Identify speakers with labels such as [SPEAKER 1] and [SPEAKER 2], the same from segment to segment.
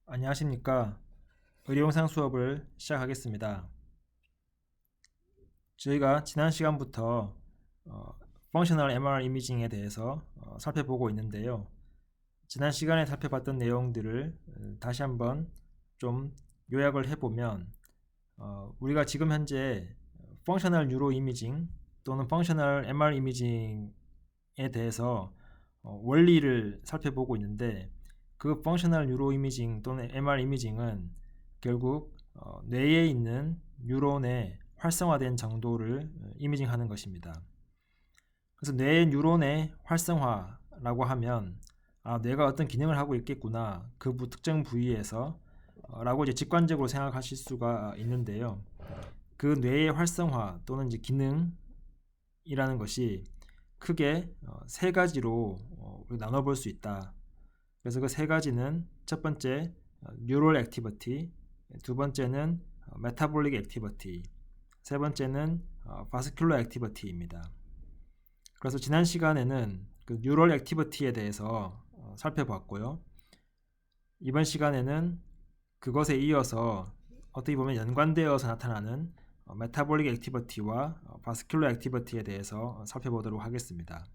[SPEAKER 1] 안녕하십니까. 의료영상 수업을 시작하겠습니다. 저희가 지난 시간부터 펑셔널 MR 이미징에 대해서 살펴보고 있는데요. 지난 시간에 살펴봤던 내용들을 다시 한번 좀 요약을 해보면 우리가 지금 현재 펑셔널 뉴로 이미징 또는 펑셔널 MR 이미징에 대해서 원리를 살펴보고 있는데, 그 펑셔널 뉴로 이미징 또는 MR 이미징은 결국 뇌에 있는 뉴런의 활성화된 정도를 이미징하는 것입니다. 그래서 뇌의 뉴런의 활성화라고 하면 뇌가 어떤 기능을 하고 있겠구나, 그 특정 부위에서 라고 이제 직관적으로 생각하실 수가 있는데요. 그 뇌의 활성화 또는 이제 기능이라는 것이 크게 세 가지로 나눠볼 수 있다. 그래서 그 세 가지는 첫 번째 뉴럴 액티비티, 두 번째는 메타볼릭 액티비티, 세 번째는 바스큘러 액티비티입니다. 그래서 지난 시간에는 그 뉴럴 액티비티에 대해서 살펴봤고요. 이번 시간에는 그것에 이어서 어떻게 보면 연관되어서 나타나는 메타볼릭 액티비티와 바스큘러 액티비티에 대해서 살펴보도록 하겠습니다.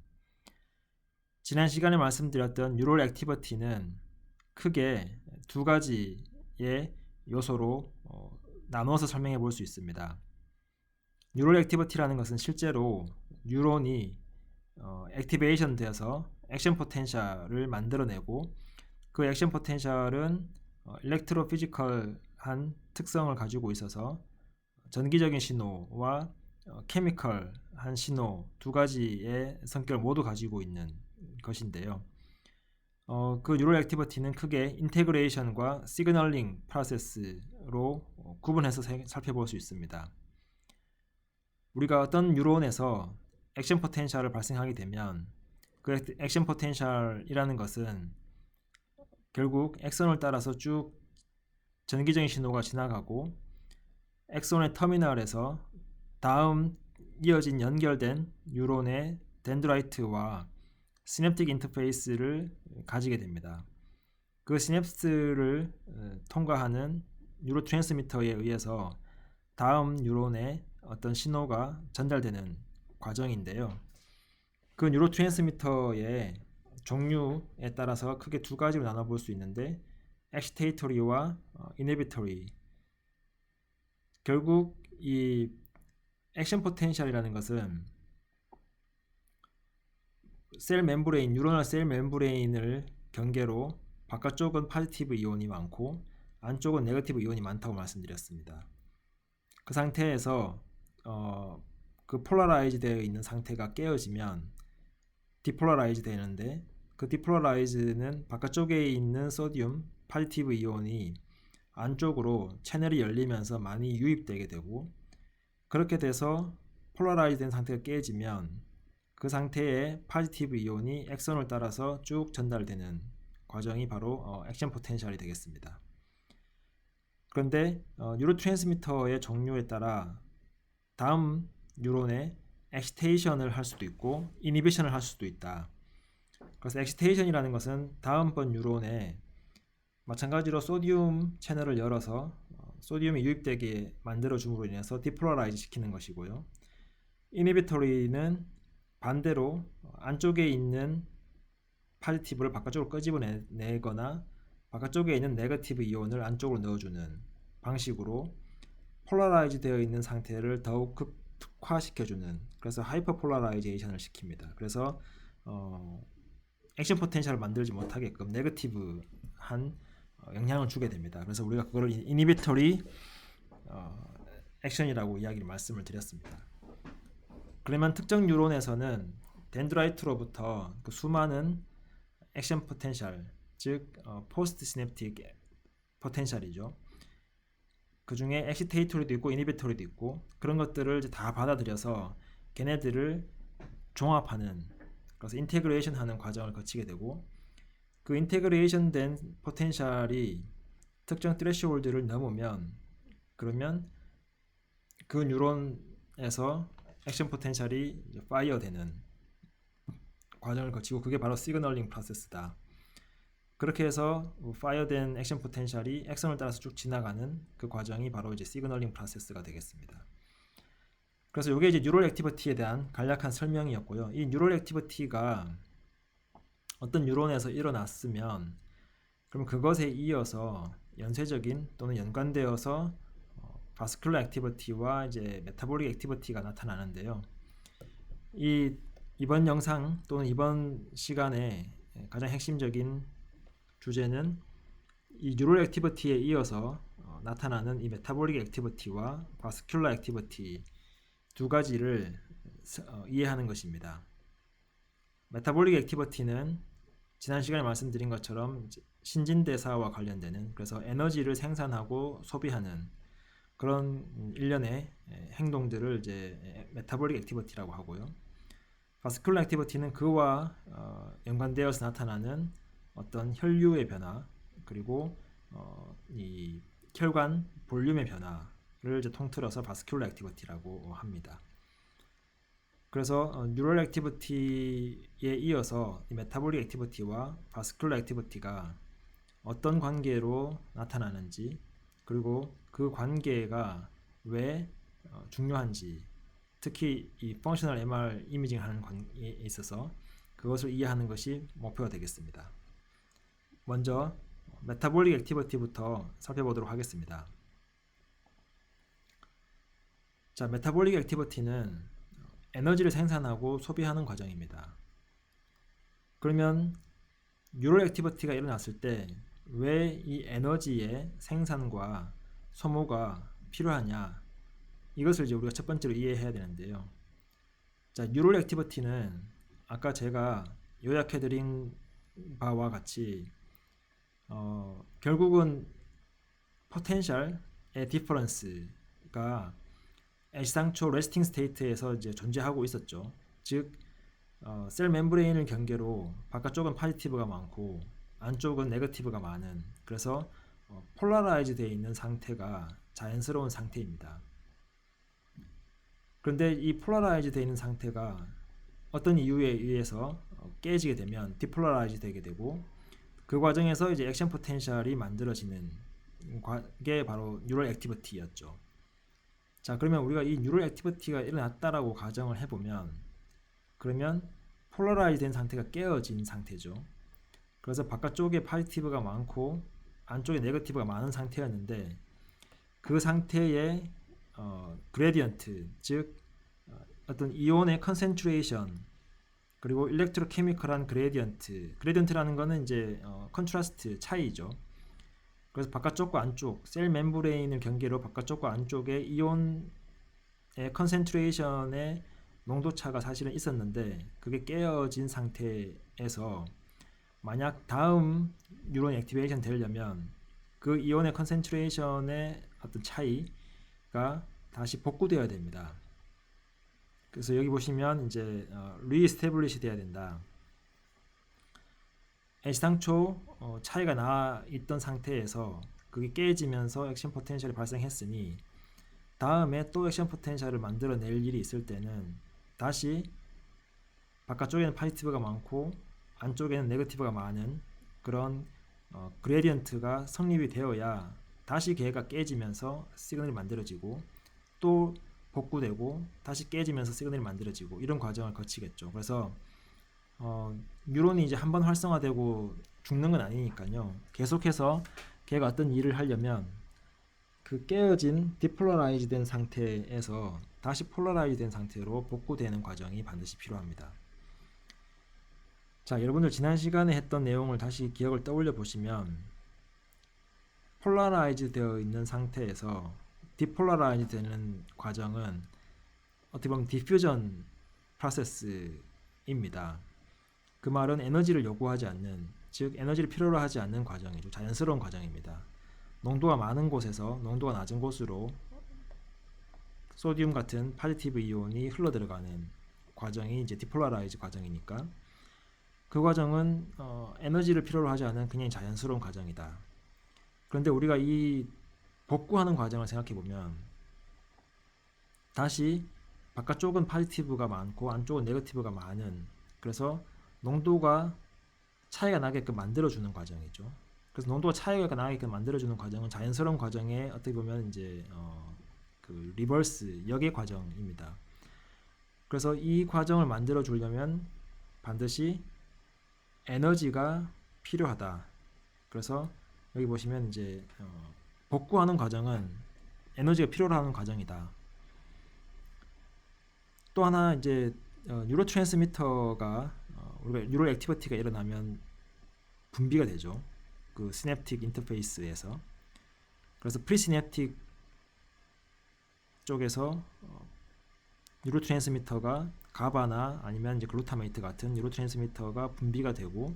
[SPEAKER 1] 지난 시간에 말씀드렸던 뉴럴 액티비티는 크게 두 가지의 요소로 나누어서 설명해 볼 수 있습니다. 뉴럴 액티비티라는 것은 실제로 뉴런이 액티베이션 되어서 액션 포텐셜을 만들어내고, 그 액션 포텐셜은 일렉트로 피지컬한 특성을 가지고 있어서 전기적인 신호와 케미컬한 신호 두 가지의 성격을 모두 가지고 있는 것인데요. 그 뉴럴 액티비티는 크게 인테그레이션과 시그널링 프로세스로 구분해서 살펴볼 수 있습니다. 우리가 어떤 뉴런에서 액션 포텐셜을 발생하게 되면 그 액션 포텐셜이라는 것은 결국 엑선을 따라서 쭉 전기적인 신호가 지나가고, 엑선의 터미널에서 다음 이어진 연결된 뉴런의 덴드라이트와 시냅틱 인터페이스를 가지게 됩니다. 그 시냅스를 통과하는 뉴로 트랜스미터에 의해서 다음 뉴런에 어떤 신호가 전달되는 과정인데요. 그 뉴로 트랜스미터의 종류에 따라서 크게 두 가지로 나눠볼 수 있는데, 엑시테이터리와 이네비터리. 결국 이 액션 포텐셜이라는 것은 셀 멤브레인, 뉴로널 셀 멤브레인을 경계로 바깥쪽은 포지티브 이온이 많고 안쪽은 네거티브 이온이 많다고 말씀드렸습니다. 그 상태에서 그 폴라라이즈 되어 있는 상태가 깨어지면 디폴라라이즈 되는데, 그 디폴라라이즈는 바깥쪽에 있는 소듐 포지티브 이온이 안쪽으로 채널이 열리면서 많이 유입되게 되고, 그렇게 돼서 폴라라이즈 된 상태가 깨지면 그 상태의 포지티브 이온이 액선을 따라서 쭉 전달되는 과정이 바로 액션 포텐셜이 되겠습니다. 그런데 뉴로 트랜스미터의 종류에 따라 다음 뉴런에 엑시테이션을 할 수도 있고 이니비션을 할 수도 있다. 그래서 엑시테이션이라는 것은 다음번 뉴런에 마찬가지로 소듐 채널을 열어서 소듐이 유입되게 만들어줌으로 인해서 디폴라라이즈 시키는 것이고요. 이니비터리는 반대로 안쪽에 있는 포지티브를 바깥쪽으로 끄집어내거나 바깥쪽에 있는 네거티브 이온을 안쪽으로 넣어주는 방식으로 폴라라이즈 되어 있는 상태를 더욱 극화시켜주는, 그래서 하이퍼폴라라이제이션을 시킵니다. 그래서 액션 포텐셜을 만들지 못하게끔 네거티브한 영향을 주게 됩니다. 그래서 우리가 그걸 이니비터리 액션이라고 이야기를 말씀을 드렸습니다. 그러면 특정 뉴런에서는 덴드라이트로부터 그 수많은 액션 포텐셜, 즉 포스트 시냅틱 포텐셜이죠. 그 중에 엑시테이터리도 있고 이니비터리도 있고, 그런 것들을 이제 다 받아들여서 걔네들을 종합하는, 그래서 인테그레이션 하는 과정을 거치게 되고, 그 인테그레이션 된 포텐셜이 특정 트레시홀드를 넘으면, 그러면 그 뉴런에서 액션 포텐셜이 파이어 되는 과정을 거치고, 그게 바로 시그널링 프로세스다. 그렇게 해서 파이어된 액션 포텐셜이 액선을 따라서 쭉 지나가는 그 과정이 바로 이제 시그널링 프로세스가 되겠습니다. 그래서 이게 이제 뉴럴 액티비티에 대한 간략한 설명이었고요. 이 뉴럴 액티비티가 어떤 뉴런에서 일어났으면 그럼 그것에 이어서 연쇄적인 또는 연관되어서 바스큘러 액티비티와 이제 메타볼릭 액티비티가 나타나는데요. 이번 영상 또는 이번 시간에 가장 핵심적인 주제는 이 뉴럴 액티비티에 이어서 나타나는 이 메타볼릭 액티비티와 바스큘러 액티비티 두 가지를 이해하는 것입니다. 메타볼릭 액티비티는 지난 시간에 말씀드린 것처럼 신진대사와 관련되는, 그래서 에너지를 생산하고 소비하는 그런 일련의 행동들을 이제 메타볼릭 액티비티라고 하고요. 바스큘러 액티비티는 그와 연관되어서 나타나는 어떤 혈류의 변화, 그리고 이 혈관 볼륨의 변화를 이제 통틀어서 바스큘러 액티비티라고 합니다. 그래서 뉴럴 액티비티에 이어서 이 메타볼릭 액티비티와 바스큘러 액티비티가 어떤 관계로 나타나는지, 그리고 그 관계가 왜 중요한지, 특히 이 펑셔널 MR 이미징 하는 관계에 있어서 그것을 이해하는 것이 목표가 되겠습니다. 먼저 메타볼릭 액티비티부터 살펴보도록 하겠습니다. 자, 메타볼릭 액티비티는 에너지를 생산하고 소비하는 과정입니다. 그러면 뉴럴 액티비티가 일어났을 때 왜 이 에너지의 생산과 소모가 필요하냐, 이것을 이제 우리가 첫 번째로 이해해야 되는데요. 자, 뉴럴 액티비티는 아까 제가 요약해드린 바와 같이 결국은 포텐셜의 디퍼런스가 애시당초 레스팅 스테이트에서 이제 존재하고 있었죠. 즉 셀 멤브레인을 경계로 바깥쪽은 포지티브가 많고 안쪽은 네거티브가 많은, 그래서 폴라라이즈 되어 있는 상태가 자연스러운 상태입니다. 그런데 이 폴라라이즈 되어 있는 상태가 어떤 이유에 의해서 깨지게 되면 디폴라라이즈 되게 되고, 그 과정에서 이제 액션 포텐셜이 만들어지는 게 바로 뉴럴 액티비티였죠. 자, 그러면 우리가 이 뉴럴 액티비티가 일어났다라고 가정을 해보면, 그러면 폴라라이즈 된 상태가 깨어진 상태죠. 그래서 바깥쪽에 포지티브가 많고 안쪽에 네거티브가 많은 상태였는데, 그 상태의 그레디언트, 즉 어떤 이온의 컨센트레이션, 그리고 일렉트로케미컬한 그레디언트라는 거는 이제 컨트라스트 차이죠. 그래서 바깥쪽과 안쪽, 셀 멤브레인을 경계로 바깥쪽과 안쪽에 이온의 컨센트레이션의 농도차가 사실은 있었는데, 그게 깨어진 상태에서 만약 다음 뉴런 액티베이션 되려면 그 이온의 컨센트레이션의 어떤 차이가 다시 복구되어야 됩니다. 그래서 여기 보시면 이제 리스태블리시 돼야 된다. 애시당초 차이가 나 있던 상태에서 그게 깨지면서 액션 포텐셜이 발생했으니 다음에 또 액션 포텐셜을 만들어낼 일이 있을 때는 다시 바깥쪽에는 포지티브가 많고 안쪽에는 네거티브가 많은 그런 그레디언트가 성립이 되어야 다시 걔가 깨지면서 시그널이 만들어지고 또 복구되고 다시 깨지면서 시그널이 만들어지고, 이런 과정을 거치겠죠. 그래서 뉴런이 이제 한번 활성화되고 죽는 건 아니니까요. 계속해서 걔가 어떤 일을 하려면 그 깨어진 디폴라라이즈 된 상태에서 다시 폴라라이즈 된 상태로 복구되는 과정이 반드시 필요합니다. 자, 여러분들 지난 시간에 했던 내용을 다시 기억을 떠올려 보시면, 폴라라이즈 되어 있는 상태에서 디폴라라이즈 되는 과정은 어떻게 보면 디퓨전 프로세스입니다. 그 말은 에너지를 요구하지 않는, 즉 에너지를 필요로 하지 않는 과정이죠. 자연스러운 과정입니다. 농도가 많은 곳에서 농도가 낮은 곳으로 소듐 같은 포지티브 이온이 흘러 들어가는 과정이 이제 디폴라라이즈 과정이니까, 그 과정은 에너지를 필요로 하지 않은 굉장히 자연스러운 과정이다. 그런데 우리가 이 복구하는 과정을 생각해 보면, 다시 바깥쪽은 포지티브가 많고 안쪽은 네거티브가 많은, 그래서 농도가 차이가 나게끔 만들어주는 과정이죠. 그래서 농도가 차이가 나게끔 만들어주는 과정은 자연스러운 과정에 어떻게 보면 이제 그 리버스 역의 과정입니다. 그래서 이 과정을 만들어 주려면 반드시 에너지가 필요하다. 그래서 여기 보시면 이제 복구하는 과정은 에너지가 필요로 하는 과정이다. 또 하나 이제 뉴로 트랜스미터가 우리가 뉴럴 액티비티가 일어나면 분비가 되죠. 그 시냅틱 인터페이스에서. 그래서 프리시냅틱 쪽에서 뉴로 트랜스미터가 가바나 아니면 이제 글루타메이트 같은 뉴로 트랜스미터가 분비가 되고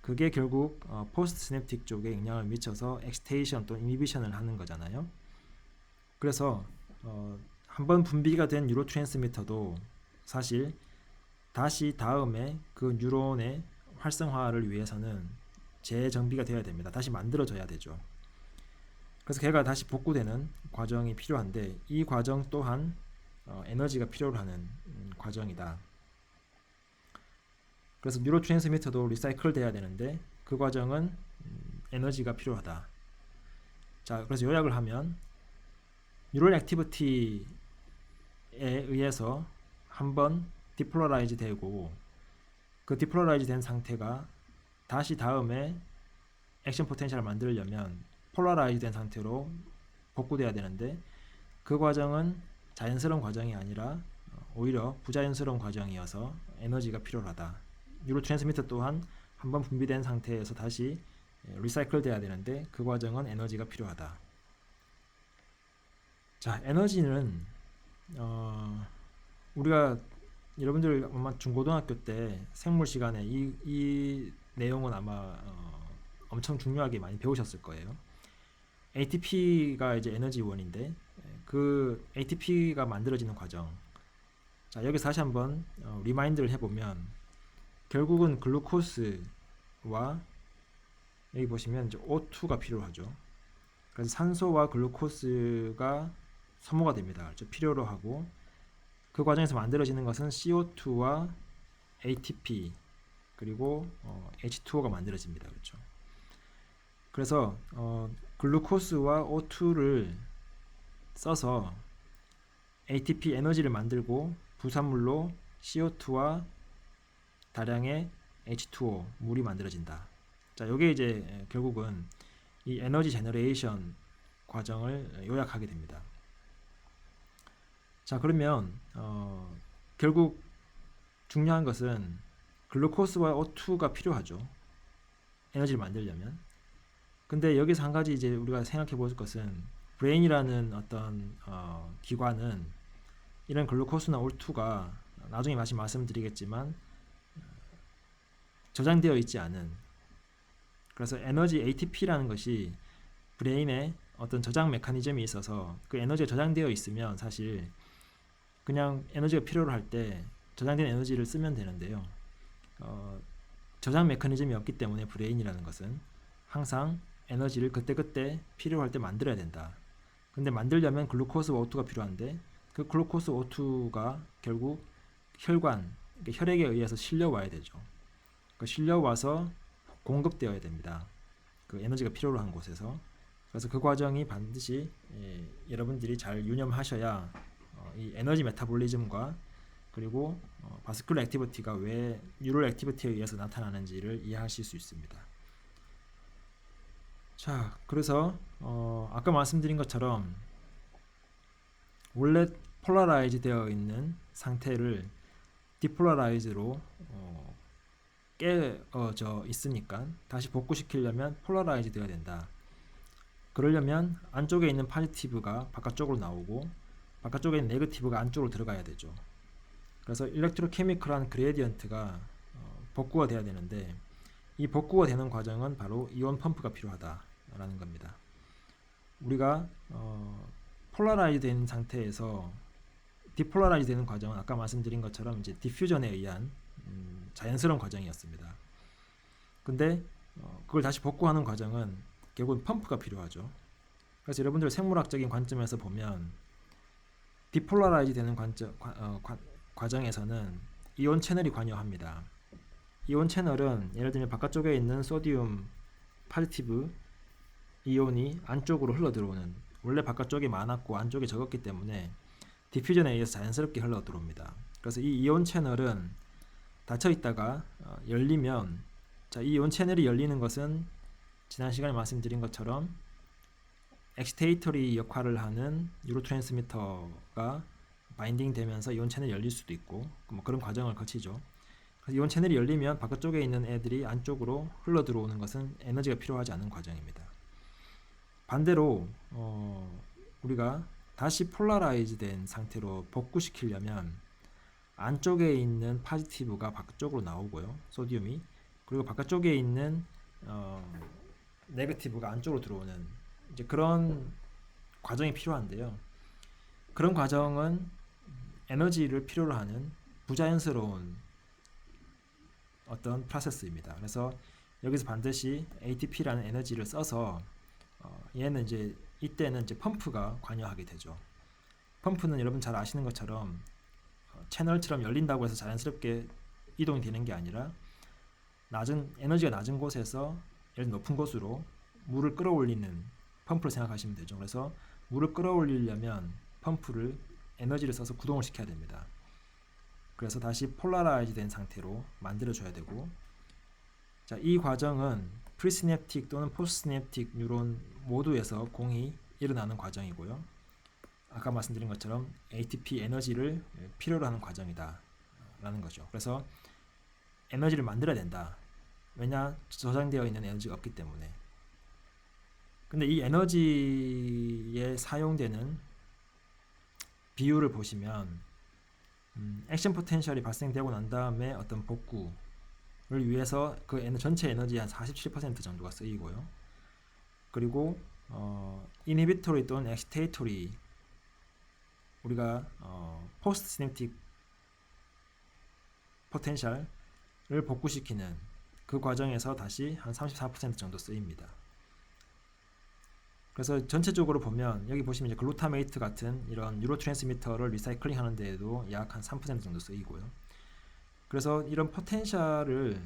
[SPEAKER 1] 그게 결국 포스트 시냅틱 쪽에 영향을 미쳐서 엑스테이션 또는 이니비션을 하는 거잖아요. 그래서 한번 분비가 된 뉴로 트랜스미터도 사실 다시 다음에 그 뉴런의 활성화를 위해서는 재정비가 되어야 됩니다. 다시 만들어져야 되죠. 그래서 걔가 다시 복구되는 과정이 필요한데 이 과정 또한 에너지가 필요로 하는 과정이다. 그래서 뉴로 트랜스미터도 리사이클 돼야 되는데 그 과정은 에너지가 필요하다. 자, 그래서 요약을 하면 뉴럴 액티비티에 의해서 한번 디폴라라이즈 되고 그 디폴라라이즈 된 상태가 다시 다음에 액션 포텐셜을 만들려면 폴라라이즈 된 상태로 복구돼야 되는데 그 과정은 자연스러운 과정이 아니라 오히려 부자연스러운 과정이어서 에너지가 필요하다. 뉴로 트랜스미터 또한 한번 분비된 상태에서 다시 리사이클 돼야 되는데 그 과정은 에너지가 필요하다. 자, 에너지는 우리가 여러분들 아마 중고등학교 때 생물 시간에 이 내용은 아마 엄청 중요하게 많이 배우셨을 거예요. ATP가 이제 에너지원인데 그 ATP가 만들어지는 과정. 자, 여기서 다시 한번 리마인드를 해보면 결국은 글루코스와 여기 보시면 이제 O2가 필요하죠. 그래서 산소와 글루코스가 소모가 됩니다. 그렇죠? 필요로 하고 그 과정에서 만들어지는 것은 CO2와 ATP 그리고 H2O가 만들어집니다. 그렇죠? 그래서 글루코스와 O2를 써서 ATP 에너지를 만들고 부산물로 CO2와 다량의 H2O 물이 만들어진다. 자, 이게 이제 결국은 이 에너지 제너레이션 과정을 요약하게 됩니다. 자, 그러면 결국 중요한 것은 글루코스와 O2가 필요하죠. 에너지를 만들려면. 근데 여기서 한 가지 이제 우리가 생각해 볼 것은 브레인이라는 어떤 기관은 이런 글루코스나 O2가 나중에 다시 말씀드리겠지만 저장되어 있지 않은, 그래서 에너지 ATP라는 것이 브레인에 어떤 저장 메커니즘이 있어서 그 에너지가 저장되어 있으면 사실 그냥 에너지가 필요로 할 때 저장된 에너지를 쓰면 되는데요. 저장 메커니즘이 없기 때문에 브레인이라는 것은 항상 에너지를 그때그때 필요할 때 만들어야 된다. 근데 만들려면 글루코스 O2가 필요한데 그 글루코스 O2가 결국 혈관, 혈액에 의해서 실려와야 되죠. 실려와서 공급되어야 됩니다. 그 에너지가 필요로 한 곳에서. 그래서 그 과정이 반드시 여러분들이 잘 유념하셔야 이 에너지 메타볼리즘과 그리고 바스큘러 액티비티가 왜 뉴럴 액티비티에 의해서 나타나는지를 이해하실 수 있습니다. 자, 그래서 아까 말씀드린 것처럼 원래 폴라라이즈 되어 있는 상태를 디폴라라이즈로 깨어져 있으니까 다시 복구시키려면 폴라라이즈 되어야 된다. 그러려면 안쪽에 있는 포지티브가 바깥쪽으로 나오고 바깥쪽에 있는 네거티브가 안쪽으로 들어가야 되죠. 그래서 일렉트로케미컬한 그레디언트가 복구가 돼야 되는데 이 복구가 되는 과정은 바로 이온 펌프가 필요하다라는 겁니다. 우리가 폴라라이즈 된 상태에서 디폴라라이즈 되는 과정은 아까 말씀드린 것처럼 이제 디퓨전에 의한 자연스러운 과정이었습니다. 근데 그걸 다시 복구하는 과정은 결국은 펌프가 필요하죠. 그래서 여러분들 생물학적인 관점에서 보면 디폴라라이즈 되는 과정에서는 이온 채널이 관여합니다. 이온 채널은 예를 들면 바깥쪽에 있는 소디움 파지티브 이온이 안쪽으로 흘러 들어오는, 원래 바깥쪽에 많았고 안쪽에 적었기 때문에 디퓨전에 의해서 자연스럽게 흘러 들어옵니다. 그래서 이 이온 채널은 닫혀 있다가 열리면, 자, 이 이온 채널이 열리는 것은 지난 시간에 말씀드린 것처럼 엑시테이터리 역할을 하는 뉴로트랜스미터가 바인딩 되면서 이온 채널이 열릴 수도 있고 뭐 그런 과정을 거치죠. 그래서 이온 채널이 열리면 바깥쪽에 있는 애들이 안쪽으로 흘러 들어오는 것은 에너지가 필요하지 않은 과정입니다. 반대로 우리가 다시 폴라라이즈 된 상태로 복구시키려면 안쪽에 있는 파지티브가 바깥쪽으로 나오고요, 소디움이, 그리고 바깥쪽에 있는 네거티브가 안쪽으로 들어오는 이제 그런 과정이 필요한데요. 그런 과정은 에너지를 필요로 하는 부자연스러운 어떤 프로세스입니다. 그래서 여기서 반드시 ATP라는 에너지를 써서 얘는 이제 이때는 이제 펌프가 관여하게 되죠. 펌프는 여러분 잘 아시는 것처럼 채널처럼 열린다고 해서 자연스럽게 이동이 되는 게 아니라 에너지가 낮은 곳에서 예를 들어 높은 곳으로 물을 끌어올리는 펌프를 생각하시면 되죠. 그래서 물을 끌어올리려면 펌프를 에너지를 써서 구동을 시켜야 됩니다. 그래서 다시 폴라라이즈 된 상태로 만들어줘야 되고, 자, 이 과정은 프리시냅틱 또는 포스트시냅틱 뉴런 모두에서 공이 일어나는 과정이고요. 아까 말씀드린 것처럼 ATP 에너지를 필요로 하는 과정이다 라는 거죠. 그래서 에너지를 만들어야 된다. 왜냐? 저장되어 있는 에너지가 없기 때문에. 근데 이 에너지에 사용되는 비율을 보시면 액션 포텐셜이 발생되고 난 다음에 어떤 복구를 위해서 그 전체 에너지의 한 47% 정도가 쓰이고요. 그리고 이니비토리 또는 엑시테이토리, 우리가 포스트 시냅틱 포텐셜을 복구시키는 그 과정에서 다시 한 34% 정도 쓰입니다. 그래서 전체적으로 보면 여기 보시면 이제 글루타메이트 같은 이런 뉴로트랜스미터를 리사이클링 하는 데에도 약 한 3% 정도 쓰이고요. 그래서 이런 포텐셜을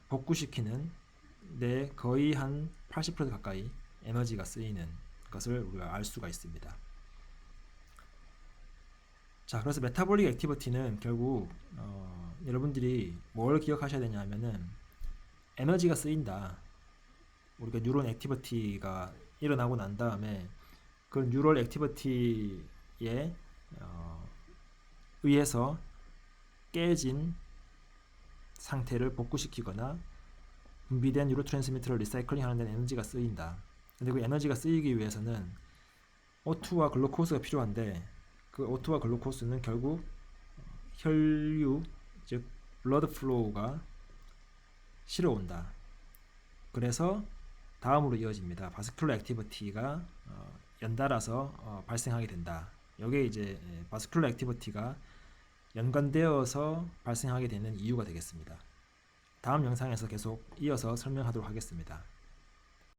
[SPEAKER 1] 복구시키는 데 거의 한 80% 가까이 에너지가 쓰이는 것을 우리가 알 수가 있습니다. 자, 그래서 메타볼릭 액티비티는 결국 여러분들이 뭘 기억하셔야 되냐 하면은 에너지가 쓰인다. 우리가 뉴런 액티비티가 일어나고 난 다음에 그 뉴럴 액티비티에 의해서 깨진 상태를 복구시키거나 분비된 뉴로트랜스미터를 리사이클링 하는 데는 에너지가 쓰인다. 근데 그 에너지가 쓰이기 위해서는 O2와 글루코스가 필요한데 그 O2와 글루코스는 결국 혈류, 즉 블러드 플로우가 실어온다. 그래서 다음으로 이어집니다. 바스큘러 액티비티가 연달아서 발생하게 된다. 이게 이제 바스큘러 액티비티가 연관되어서 발생하게 되는 이유가 되겠습니다. 다음 영상에서 계속 이어서 설명하도록 하겠습니다.